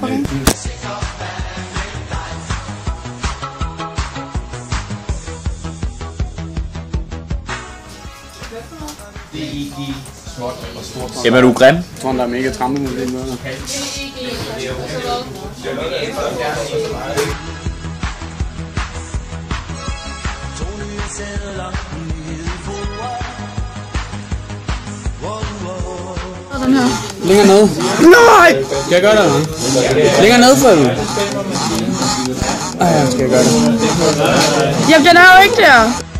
for ringe. Jamen, er du grim? Jeg tror, der er mega trampe mod det møder. Den her. Længere ned. Nej! Skal jeg gøre det, eller? Længere ned for den. Ej, skal jeg gøre det? Jamen, den er jo ikke der.